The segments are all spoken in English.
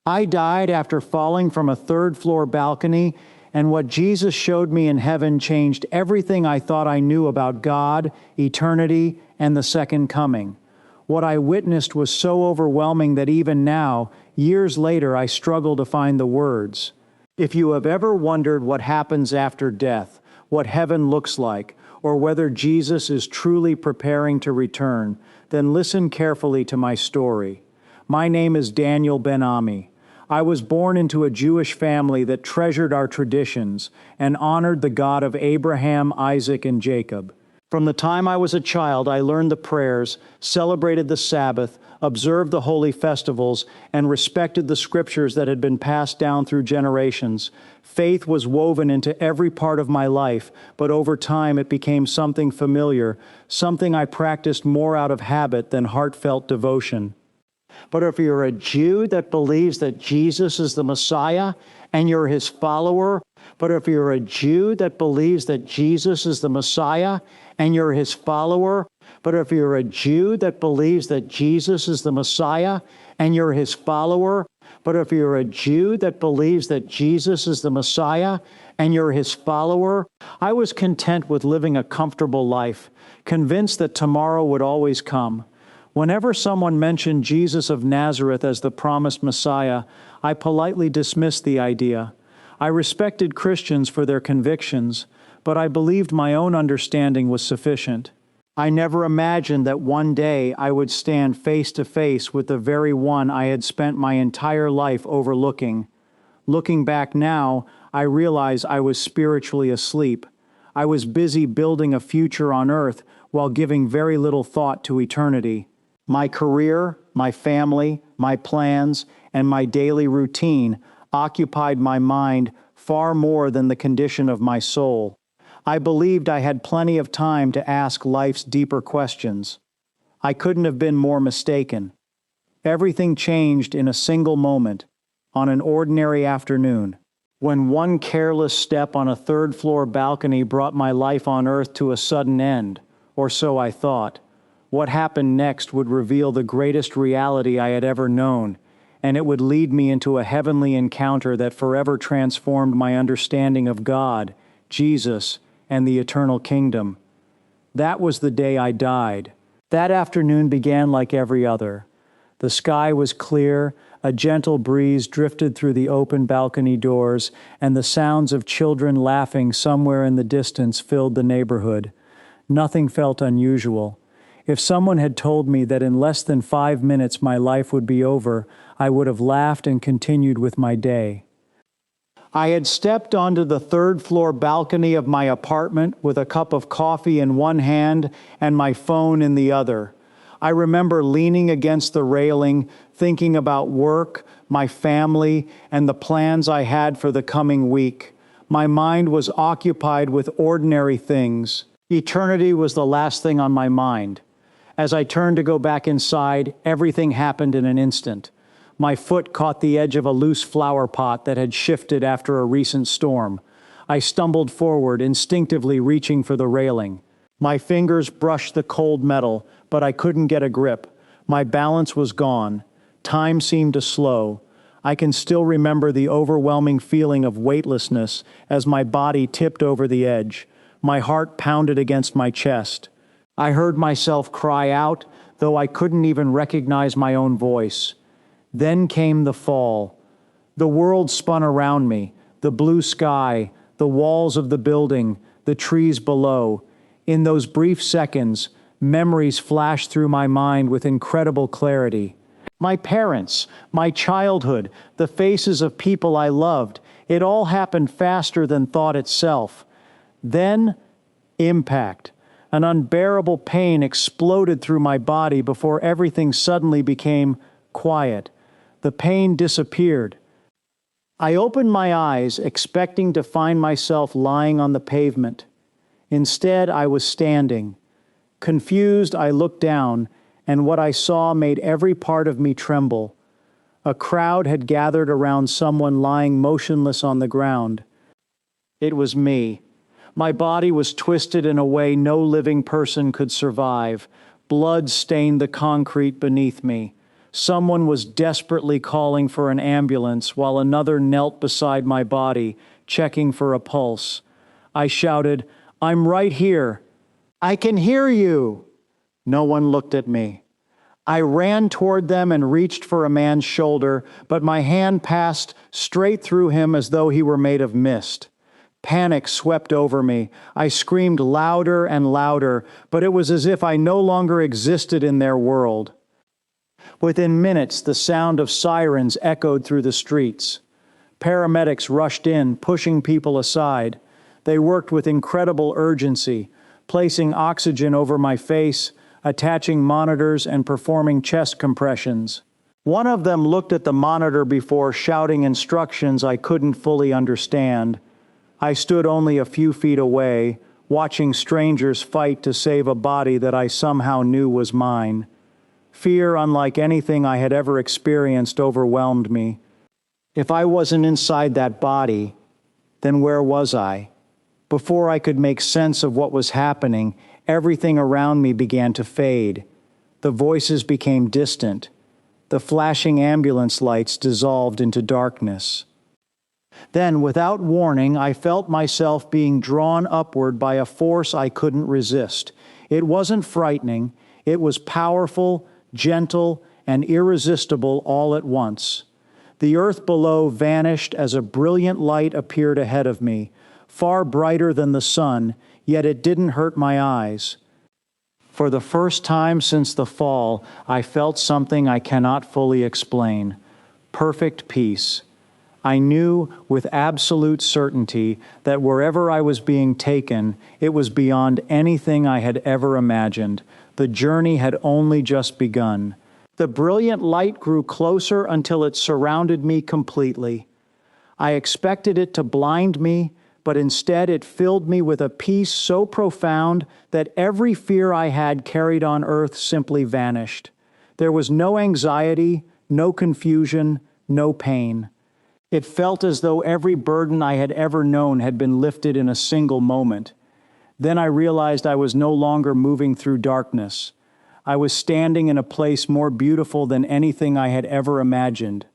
I died after falling from a third-floor balcony, and what Jesus showed me in heaven changed everything I thought I knew about God, eternity, and the second coming. What I witnessed was so overwhelming that even now, years later, I struggle to find the words. If you have ever wondered what happens after death, what heaven looks like, or whether Jesus is truly preparing to return, then listen carefully to my story. My name is Daniel Ben-Ami. I was born into a Jewish family that treasured our traditions and honored the God of Abraham, Isaac, and Jacob. From the time I was a child, I learned the prayers, celebrated the Sabbath, observed the holy festivals, and respected the scriptures that had been passed down through generations. Faith was woven into every part of my life, but over time it became something familiar, something I practiced more out of habit than heartfelt devotion. But if you're a Jew that believes that Jesus is the Messiah and you're his follower, but if you're a Jew that believes that Jesus is the Messiah and you're his follower, but if you're a Jew that believes that Jesus is the Messiah and you're his follower, but if you're a Jew that believes that Jesus is the Messiah and you're his follower, I was content with living a comfortable life, convinced that tomorrow would always come. Whenever someone mentioned Jesus of Nazareth as the promised Messiah, I politely dismissed the idea. I respected Christians for their convictions, but I believed my own understanding was sufficient. I never imagined that one day I would stand face to face with the very one I had spent my entire life overlooking. Looking back now, I realize I was spiritually asleep. I was busy building a future on earth while giving very little thought to eternity. My career, my family, my plans, and my daily routine occupied my mind far more than the condition of my soul. I believed I had plenty of time to ask life's deeper questions. I couldn't have been more mistaken. Everything changed in a single moment, on an ordinary afternoon, when one careless step on a third-floor balcony brought my life on earth to a sudden end, or so I thought. What happened next would reveal the greatest reality I had ever known, and it would lead me into a heavenly encounter that forever transformed my understanding of God, Jesus, and the eternal kingdom. That was the day I died. That afternoon began like every other. The sky was clear, a gentle breeze drifted through the open balcony doors, and the sounds of children laughing somewhere in the distance filled the neighborhood. Nothing felt unusual. If someone had told me that in less than 5 minutes my life would be over, I would have laughed and continued with my day. I had stepped onto the third-floor balcony of my apartment with a cup of coffee in one hand and my phone in the other. I remember leaning against the railing, thinking about work, my family, and the plans I had for the coming week. My mind was occupied with ordinary things. Eternity was the last thing on my mind. As I turned to go back inside, everything happened in an instant. My foot caught the edge of a loose flower pot that had shifted after a recent storm. I stumbled forward, instinctively reaching for the railing. My fingers brushed the cold metal, but I couldn't get a grip. My balance was gone. Time seemed to slow. I can still remember the overwhelming feeling of weightlessness as my body tipped over the edge. My heart pounded against my chest. I heard myself cry out, though I couldn't even recognize my own voice. Then came the fall. The world spun around me, the blue sky, the walls of the building, the trees below. In those brief seconds, memories flashed through my mind with incredible clarity. My parents, my childhood, the faces of people I loved, it all happened faster than thought itself. Then, impact. An unbearable pain exploded through my body before everything suddenly became quiet. The pain disappeared. I opened my eyes, expecting to find myself lying on the pavement. Instead, I was standing. Confused, I looked down, and what I saw made every part of me tremble. A crowd had gathered around someone lying motionless on the ground. It was me. My body was twisted in a way no living person could survive. Blood stained the concrete beneath me. Someone was desperately calling for an ambulance while another knelt beside my body, checking for a pulse. I shouted, "I'm right here. I can hear you." No one looked at me. I ran toward them and reached for a man's shoulder, but my hand passed straight through him as though he were made of mist. Panic swept over me. I screamed louder and louder, but it was as if I no longer existed in their world. Within minutes, the sound of sirens echoed through the streets. Paramedics rushed in, pushing people aside. They worked with incredible urgency, placing oxygen over my face, attaching monitors, and performing chest compressions. One of them looked at the monitor before shouting instructions I couldn't fully understand. I stood only a few feet away, watching strangers fight to save a body that I somehow knew was mine. Fear, unlike anything I had ever experienced, overwhelmed me. If I wasn't inside that body, then where was I? Before I could make sense of what was happening, everything around me began to fade. The voices became distant. The flashing ambulance lights dissolved into darkness. Then, without warning, I felt myself being drawn upward by a force I couldn't resist. It wasn't frightening. It was powerful, gentle, and irresistible all at once. The earth below vanished as a brilliant light appeared ahead of me, far brighter than the sun, yet it didn't hurt my eyes. For the first time since the fall, I felt something I cannot fully explain: perfect peace. I knew with absolute certainty that wherever I was being taken, it was beyond anything I had ever imagined. The journey had only just begun. The brilliant light grew closer until it surrounded me completely. I expected it to blind me, but instead it filled me with a peace so profound that every fear I had carried on earth simply vanished. There was no anxiety, no confusion, no pain. It felt as though every burden I had ever known had been lifted in a single moment. Then I realized I was no longer moving through darkness. I was standing in a place more beautiful than anything I had ever imagined.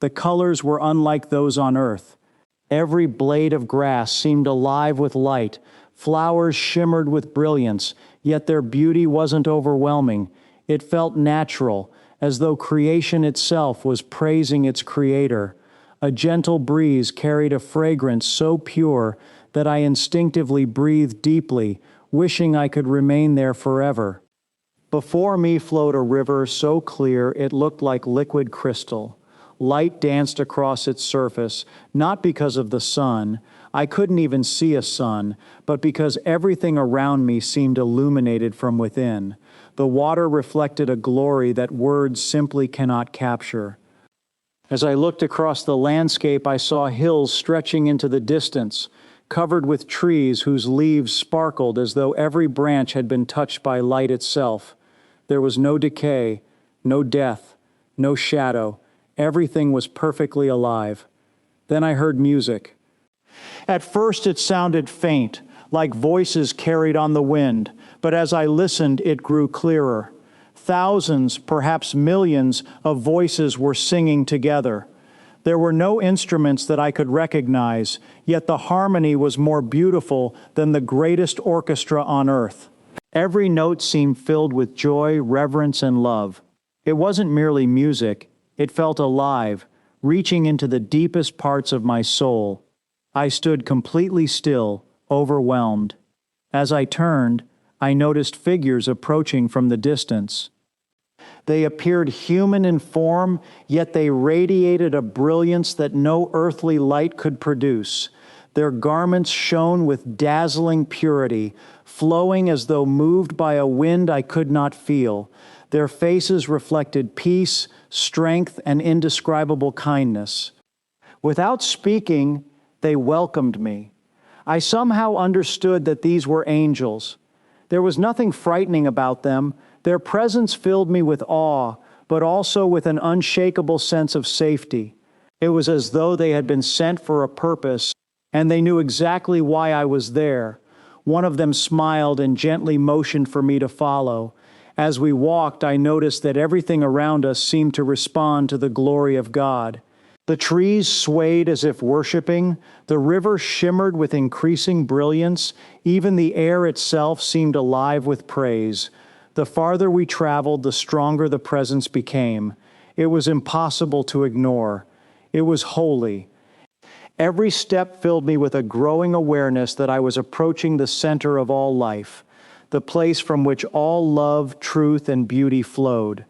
The colors were unlike those on earth. Every blade of grass seemed alive with light. Flowers shimmered with brilliance, yet their beauty wasn't overwhelming. It felt natural, as though creation itself was praising its creator. A gentle breeze carried a fragrance so pure that I instinctively breathed deeply, wishing I could remain there forever. Before me flowed a river so clear it looked like liquid crystal. Light danced across its surface, not because of the sun. I couldn't even see a sun, but because everything around me seemed illuminated from within. The water reflected a glory that words simply cannot capture. As I looked across the landscape, I saw hills stretching into the distance, covered with trees whose leaves sparkled as though every branch had been touched by light itself. There was no decay, no death, no shadow. Everything was perfectly alive. Then I heard music. At first it sounded faint, like voices carried on the wind, but as I listened, it grew clearer. Thousands, perhaps millions, of voices were singing together. There were no instruments that I could recognize, yet the harmony was more beautiful than the greatest orchestra on earth. Every note seemed filled with joy, reverence, and love. It wasn't merely music. It felt alive, reaching into the deepest parts of my soul. I stood completely still, overwhelmed. As I turned, I noticed figures approaching from the distance. They appeared human in form, yet they radiated a brilliance that no earthly light could produce. Their garments shone with dazzling purity, flowing as though moved by a wind I could not feel. Their faces reflected peace, strength, and indescribable kindness. Without speaking, they welcomed me. I somehow understood that these were angels. There was nothing frightening about them. Their presence filled me with awe, but also with an unshakable sense of safety. It was as though they had been sent for a purpose, and they knew exactly why I was there. One of them smiled and gently motioned for me to follow. As we walked, I noticed that everything around us seemed to respond to the glory of God. The trees swayed as if worshiping, the river shimmered with increasing brilliance, even the air itself seemed alive with praise. The farther we traveled, the stronger the presence became. It was impossible to ignore. It was holy. Every step filled me with a growing awareness that I was approaching the center of all life, the place from which all love, truth, and beauty flowed.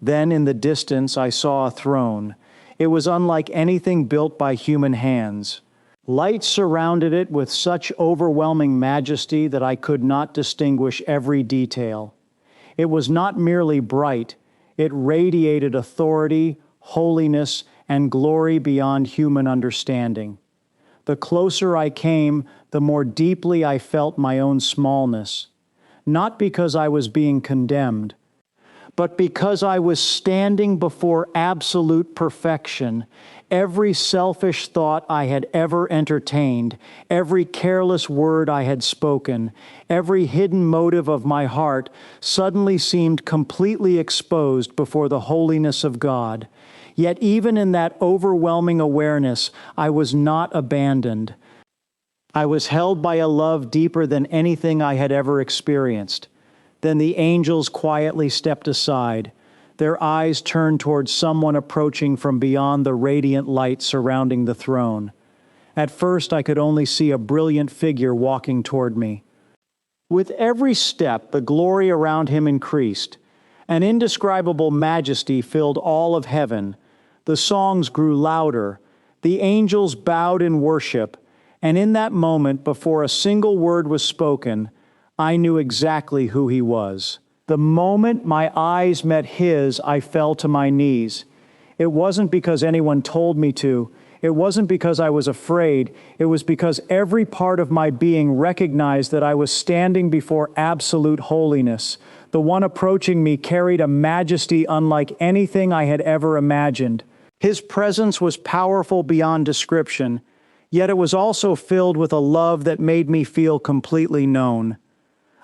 Then in the distance I saw a throne. It was unlike anything built by human hands. Light surrounded it with such overwhelming majesty that I could not distinguish every detail. It was not merely bright, it radiated authority, holiness, and glory beyond human understanding. The closer I came, the more deeply I felt my own smallness, not because I was being condemned, but because I was standing before absolute perfection. Every selfish thought I had ever entertained, every careless word I had spoken, every hidden motive of my heart suddenly seemed completely exposed before the holiness of God. Yet even in that overwhelming awareness, I was not abandoned. I was held by a love deeper than anything I had ever experienced. Then the angels quietly stepped aside, their eyes turned towards someone approaching from beyond the radiant light surrounding the throne. At first, I could only see a brilliant figure walking toward me. With every step, the glory around him increased. An indescribable majesty filled all of heaven. The songs grew louder. The angels bowed in worship. And in that moment, before a single word was spoken, I knew exactly who he was. The moment my eyes met his, I fell to my knees. It wasn't because anyone told me to. It wasn't because I was afraid. It was because every part of my being recognized that I was standing before absolute holiness. The one approaching me carried a majesty unlike anything I had ever imagined. His presence was powerful beyond description, yet it was also filled with a love that made me feel completely known.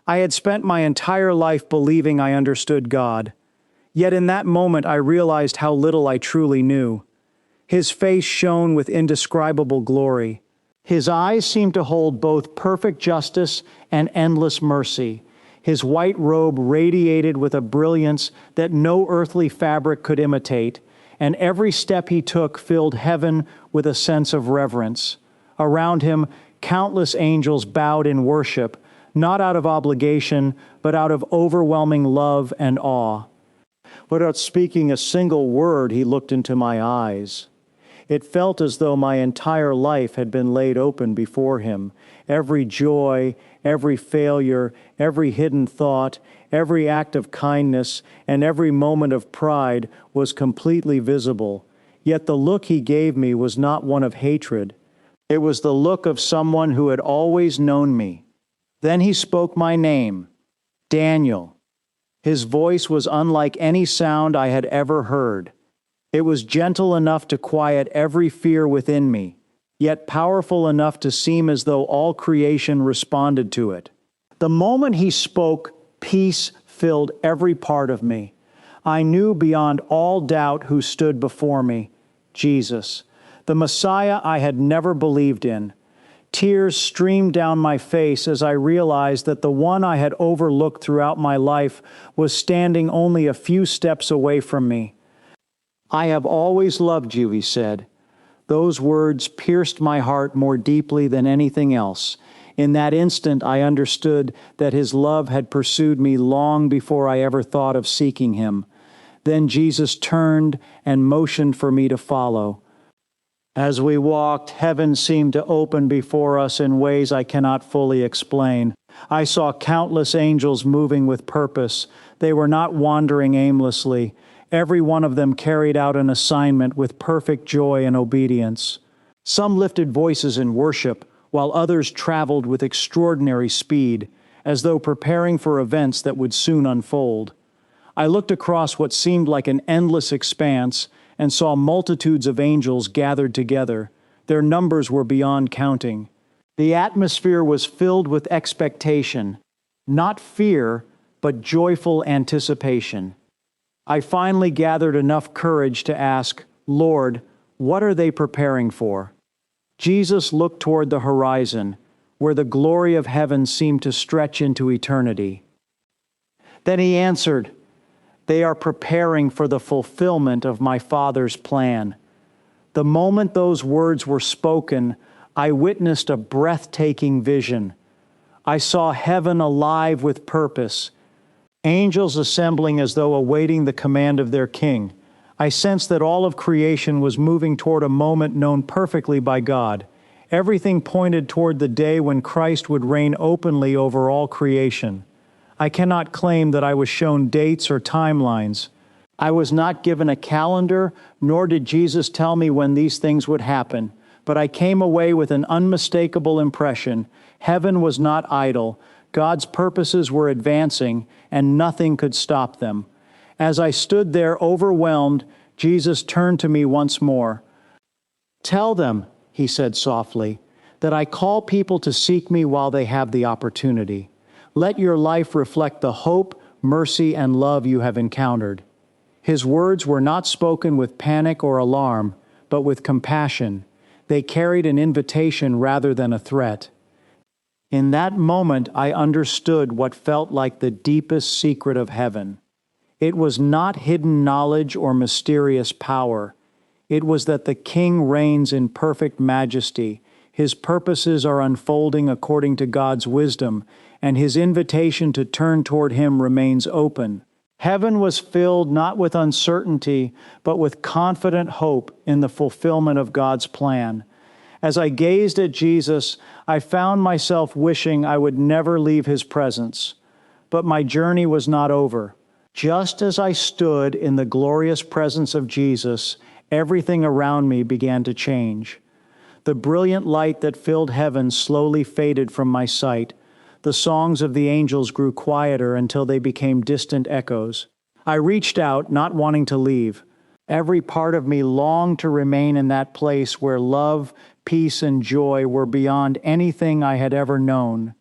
I had spent my entire life believing I understood God. Yet in that moment I realized how little I truly knew. His face shone with indescribable glory. His eyes seemed to hold both perfect justice and endless mercy. His white robe radiated with a brilliance that no earthly fabric could imitate, and every step he took filled heaven with a sense of reverence. Around him, countless angels bowed in worship, not out of obligation, but out of overwhelming love and awe. Without speaking a single word, he looked into my eyes. It felt as though my entire life had been laid open before him. Every joy, every failure, every hidden thought, every act of kindness, and every moment of pride was completely visible. Yet the look he gave me was not one of hatred. It was the look of someone who had always known me. Then he spoke my name, Daniel. His voice was unlike any sound I had ever heard. It was gentle enough to quiet every fear within me, yet powerful enough to seem as though all creation responded to it. The moment he spoke, peace filled every part of me. I knew beyond all doubt who stood before me, Jesus, the Messiah I had never believed in. Tears streamed down my face as I realized that the one I had overlooked throughout my life was standing only a few steps away from me. I have always loved you, he said. Those words pierced my heart more deeply than anything else. In that instant, I understood that his love had pursued me long before I ever thought of seeking him. Then Jesus turned and motioned for me to follow. As we walked, heaven seemed to open before us in ways I cannot fully explain. I saw countless angels moving with purpose. They were not wandering aimlessly. Every one of them carried out an assignment with perfect joy and obedience. Some lifted voices in worship, while others traveled with extraordinary speed, as though preparing for events that would soon unfold. I looked across what seemed like an endless expanse and saw multitudes of angels gathered together. Their numbers were beyond counting. The atmosphere was filled with expectation, not fear, but joyful anticipation. I finally gathered enough courage to ask, "Lord, what are they preparing for?" Jesus looked toward the horizon, where the glory of heaven seemed to stretch into eternity. Then he answered, "They are preparing for the fulfillment of my Father's plan." The moment those words were spoken, I witnessed a breathtaking vision. I saw heaven alive with purpose, angels assembling as though awaiting the command of their king. I sensed that all of creation was moving toward a moment known perfectly by God. Everything pointed toward the day when Christ would reign openly over all creation. I cannot claim that I was shown dates or timelines. I was not given a calendar, nor did Jesus tell me when these things would happen, but I came away with an unmistakable impression. Heaven was not idle. God's purposes were advancing, and nothing could stop them. As I stood there overwhelmed, Jesus turned to me once more. "Tell them," he said softly, "that I call people to seek me while they have the opportunity. Let your life reflect the hope, mercy, and love you have encountered." His words were not spoken with panic or alarm, but with compassion. They carried an invitation rather than a threat. In that moment, I understood what felt like the deepest secret of heaven. It was not hidden knowledge or mysterious power. It was that the King reigns in perfect majesty. His purposes are unfolding according to God's wisdom, and his invitation to turn toward him remains open. Heaven was filled not with uncertainty, but with confident hope in the fulfillment of God's plan. As I gazed at Jesus, I found myself wishing I would never leave his presence. But my journey was not over. Just as I stood in the glorious presence of Jesus, everything around me began to change. The brilliant light that filled heaven slowly faded from my sight. The songs of the angels grew quieter until they became distant echoes. I reached out, not wanting to leave. Every part of me longed to remain in that place where love, peace, and joy were beyond anything I had ever known.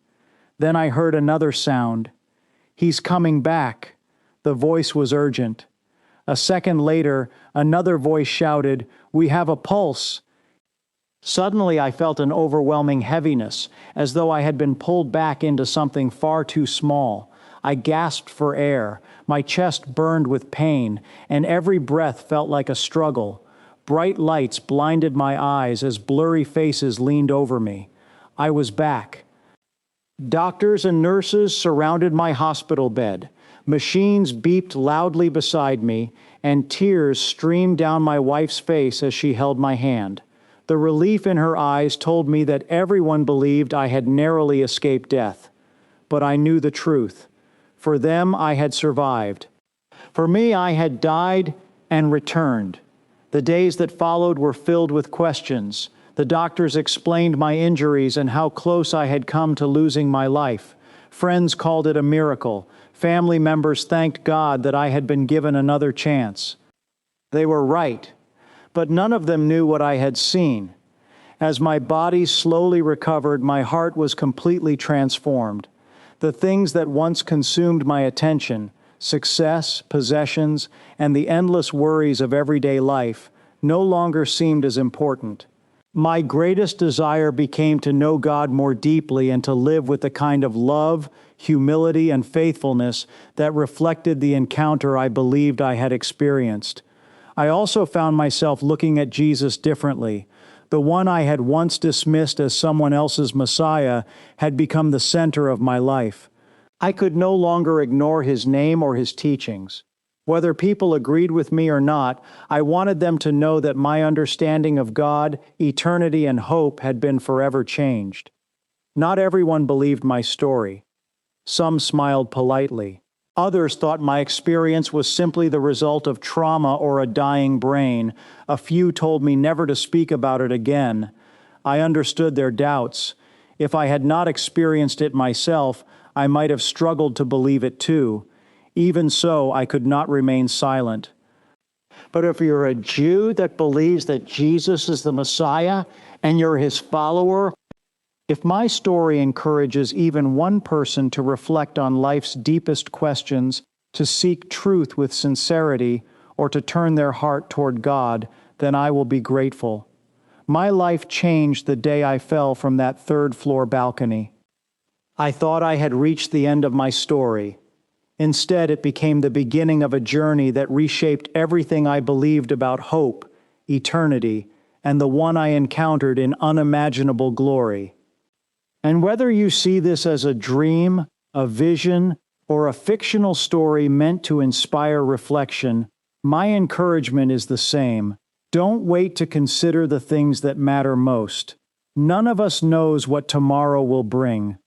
Then I heard another sound. "He's coming back." The voice was urgent. A second later, another voice shouted, "We have a pulse." Suddenly, I felt an overwhelming heaviness, as though I had been pulled back into something far too small. I gasped for air. My chest burned with pain, and every breath felt like a struggle. Bright lights blinded my eyes as blurry faces leaned over me. I was back. Doctors and nurses surrounded my hospital bed. Machines beeped loudly beside me, and tears streamed down my wife's face as she held my hand. The relief in her eyes told me that everyone believed I had narrowly escaped death. But I knew the truth. For them, I had survived. For me, I had died and returned. The days that followed were filled with questions. The doctors explained my injuries and how close I had come to losing my life. Friends called it a miracle. Family members thanked God that I had been given another chance. They were right, but none of them knew what I had seen. As my body slowly recovered, my heart was completely transformed. The things that once consumed my attention, success, possessions, and the endless worries of everyday life, no longer seemed as important. My greatest desire became to know God more deeply and to live with the kind of love, humility, and faithfulness that reflected the encounter I believed I had experienced. I also found myself looking at Jesus differently. The one I had once dismissed as someone else's Messiah had become the center of my life. I could no longer ignore his name or his teachings. Whether people agreed with me or not, I wanted them to know that my understanding of God, eternity, and hope had been forever changed. Not everyone believed my story. Some smiled politely. Others thought my experience was simply the result of trauma or a dying brain. A few told me never to speak about it again. I understood their doubts. If I had not experienced it myself, I might have struggled to believe it too. Even so, I could not remain silent. But if you're a Jew that believes that Jesus is the Messiah and you're his follower, If my story encourages even one person to reflect on life's deepest questions, to seek truth with sincerity, or to turn their heart toward God, then I will be grateful. My life changed the day I fell from that third-floor balcony. I thought I had reached the end of my story. Instead, it became the beginning of a journey that reshaped everything I believed about hope, eternity, and the one I encountered in unimaginable glory. And whether you see this as a dream, a vision, or a fictional story meant to inspire reflection, my encouragement is the same. Don't wait to consider the things that matter most. None of us knows what tomorrow will bring.